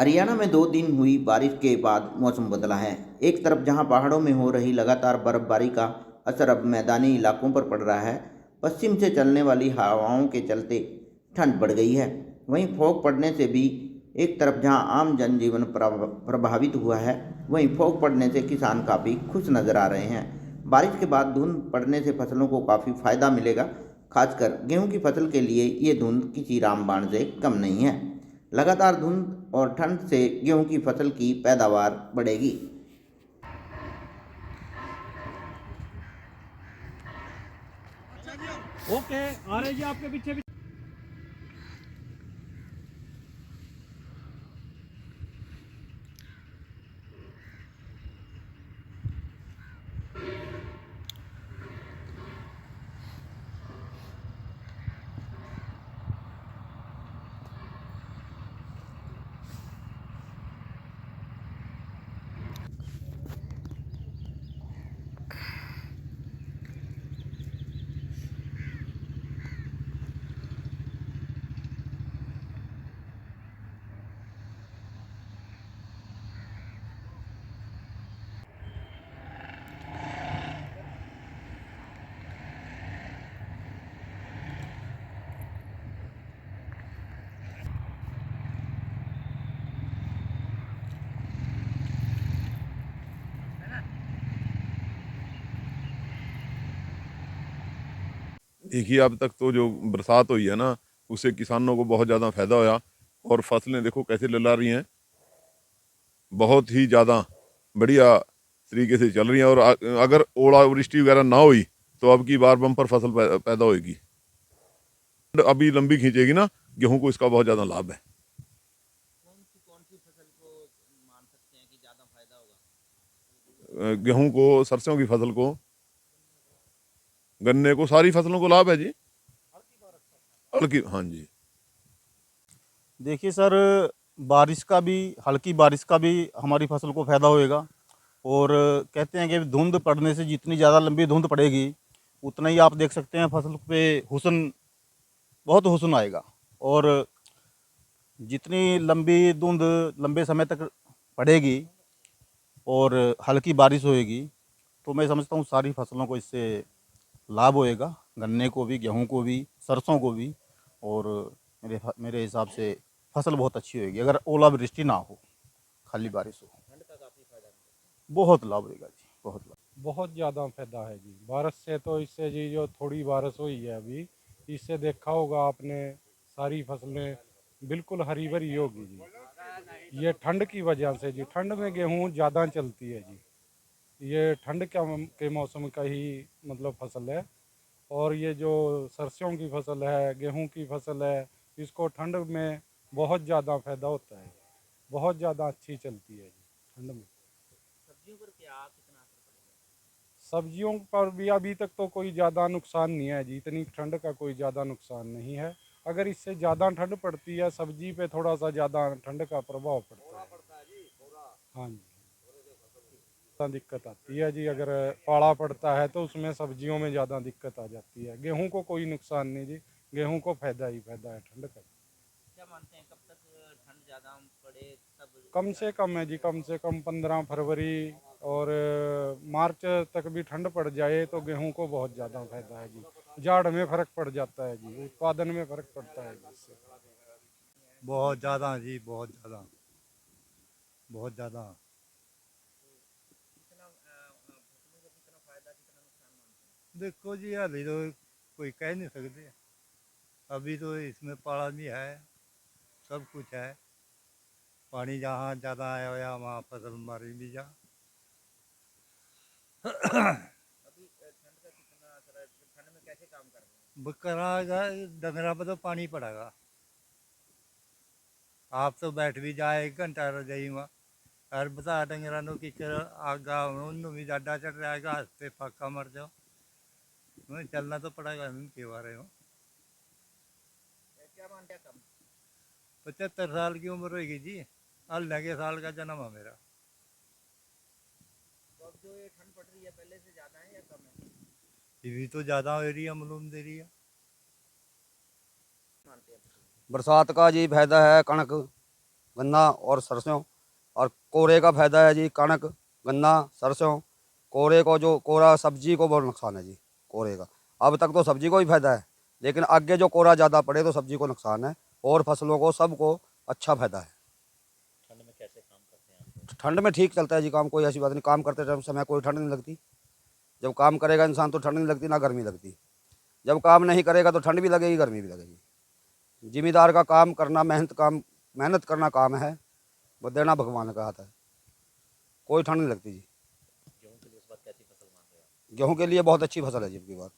हरियाणा में 2 दिन हुई बारिश के बाद मौसम बदला है। एक तरफ जहां पहाड़ों में हो रही लगातार बर्फबारी का असर अब मैदानी इलाकों पर पड़ रहा है, पश्चिम से चलने वाली हवाओं के चलते ठंड बढ़ गई है। वहीं फॉग पड़ने से भी एक तरफ जहां आम जनजीवन प्रभावित हुआ है, वहीं फॉग पड़ने से किसान काफ़ी खुश नज़र आ रहे हैं। बारिश के बाद धुंध पड़ने से फसलों को काफ़ी फायदा मिलेगा। खासकर गेहूं की फसल के लिए ये धुंध किसी रामबाण से कम नहीं है। लगातार धुंध और ठंड से गेहूं की फसल की पैदावार बढ़ेगी। ओके, आ रहे जी आपके पीछे भी। देखिए अब तक तो जो बरसात हुई है ना, उससे किसानों को बहुत ज़्यादा फायदा होया और फसलें देखो कैसे लहला रही हैं, बहुत ही ज़्यादा बढ़िया तरीके से चल रही हैं। और अगर ओलावृष्टि वगैरह ना हुई तो अब की बार बम्पर फसल पैदा होगी। अभी लंबी खींचेगी ना, गेहूं को इसका बहुत ज़्यादा लाभ है। कौन सी फसल को मान सकते हैं कि ज़्यादा फायदा होगा? गेहूं को, सरसों की फसल को, गन्ने को, सारी फसलों को लाभ है जी। हल्की, हाँ जी। देखिए सर, बारिश का भी, हल्की बारिश का भी हमारी फसल को फ़ायदा होएगा। और कहते हैं कि धुंध पड़ने से जितनी ज़्यादा लंबी धुंध पड़ेगी, उतना ही आप देख सकते हैं फसल पे हुस्न, बहुत हुस्न आएगा। और जितनी लंबी धुंध लंबे समय तक पड़ेगी और हल्की बारिश होएगी, तो मैं समझता हूँ सारी फसलों को इससे लाभ होएगा, गन्ने को भी, गेहूं को भी, सरसों को भी। और मेरे हिसाब से फसल बहुत अच्छी होएगी अगर ओलावृष्टि ना हो, खाली बारिश हो। बहुत लाभ होएगा जी, बहुत लाभ। बहुत ज़्यादा फायदा है जी बारिश से। तो इससे जी जो थोड़ी बारिश हुई है अभी, इससे देखा होगा आपने, सारी फसलें बिल्कुल हरी भरी होगी जी। ये ठंड की वजह से जी, ठंड में गेहूं ज़्यादा चलती है जी। ये ठंड के मौसम का ही मतलब फसल है। और ये जो सरसों की फसल है, गेहूं की फसल है, इसको ठंड में बहुत ज़्यादा फायदा होता है। बहुत ज़्यादा अच्छी चलती है जी ठंड में। सब्जियों पर क्या कितना असर पड़ेगा? सब्जियों पर भी अभी तक तो कोई ज़्यादा नुकसान नहीं है जी, इतनी ठंड का कोई ज़्यादा नुकसान नहीं है। अगर इससे ज़्यादा ठंड पड़ती है, सब्जी पे थोड़ा सा ज़्यादा ठंड का प्रभाव पड़ता है। हाँ जी, ज़्यादा दिक्कत आती है जी। अगर पाला पड़ता है तो उसमें सब्जियों में ज़्यादा दिक्कत आ जाती है। गेहूं को कोई नुकसान नहीं जी, गेहूं को फायदा ही फायदा है ठंड का। क्या मानते हैं कब तक ठंड ज़्यादा पड़े तब? कम से कम है जी, कम से कम 15 फरवरी और मार्च तक भी ठंड पड़ जाए तो गेहूं को बहुत ज़्यादा फायदा है जी। जाड़ में फ़र्क पड़ जाता है जी, उत्पादन में फ़र्क पड़ता है जी इससे। बहुत ज़्यादा जी, बहुत ज़्यादा, बहुत ज़्यादा। कितना फसलों को कितना फायदा कितना नुकसान मानते हैं? देखो जी, अभी तो कोई कह नहीं सकते। अभी तो इसमें पाला भी है, सब कुछ है। पानी जहाँ ज़्यादा आया हुआ वहाँ फसल मारी भी जा। अभी ठंड का कितना असर है? ठंड में कैसे काम कर रहे हैं? करागा डंगरा पर तो पानी पड़ेगा। आप तो बैठ भी जाए 1 घंटा रह जाइए वहाँ। और बता डंगरा नो कि आगा उन्होंने भी जाडा चढ़ जाएगा, हंसते पक्का मर जाओ। चलना तो पड़ेगा, हम के बारे हो। क्या मानते हैं कब? 75 साल की उम्र होगी जी। 18 साल का जन्म है मेरा। तो अब जो ये ठंड पड़ रही है पहले से ज़्यादा है या कम है? ये भी तो ज़्यादा हो रही है, मालूम दे रही है। मानते हैं? बरसात का जी फायदा है, कणक गन्ना और सरसों। और कोरे का फ़ायदा है जी, कणक, गन्ना, सरसों। कोरे को जो कोरा सब्जी को बहुत नुकसान है जी कोरे का। अब तक तो सब्जी को ही फ़ायदा है, लेकिन आगे जो कोरा ज़्यादा पड़े तो सब्जी को नुकसान है, और फसलों को सबको अच्छा फ़ायदा है। ठंड में कैसे काम करते हैं आप? ठंड में ठीक चलता है जी काम, कोई ऐसी बात नहीं। काम करते टाइम समय कोई ठंड नहीं लगती। जब काम करेगा इंसान तो ठंड नहीं लगती, ना गर्मी लगती। जब काम नहीं करेगा तो ठंड भी लगेगी, गर्मी भी लगेगी। जिम्मेदार का काम करना, मेहनत करना काम है, वो देना भगवान का हाथ है। कोई ठंड नहीं लगती जी। गेहूं के लिए इस बार कैसी फसल मान रहे हैं आप? गेहूं के लिए बहुत अच्छी फसल है जी की बार।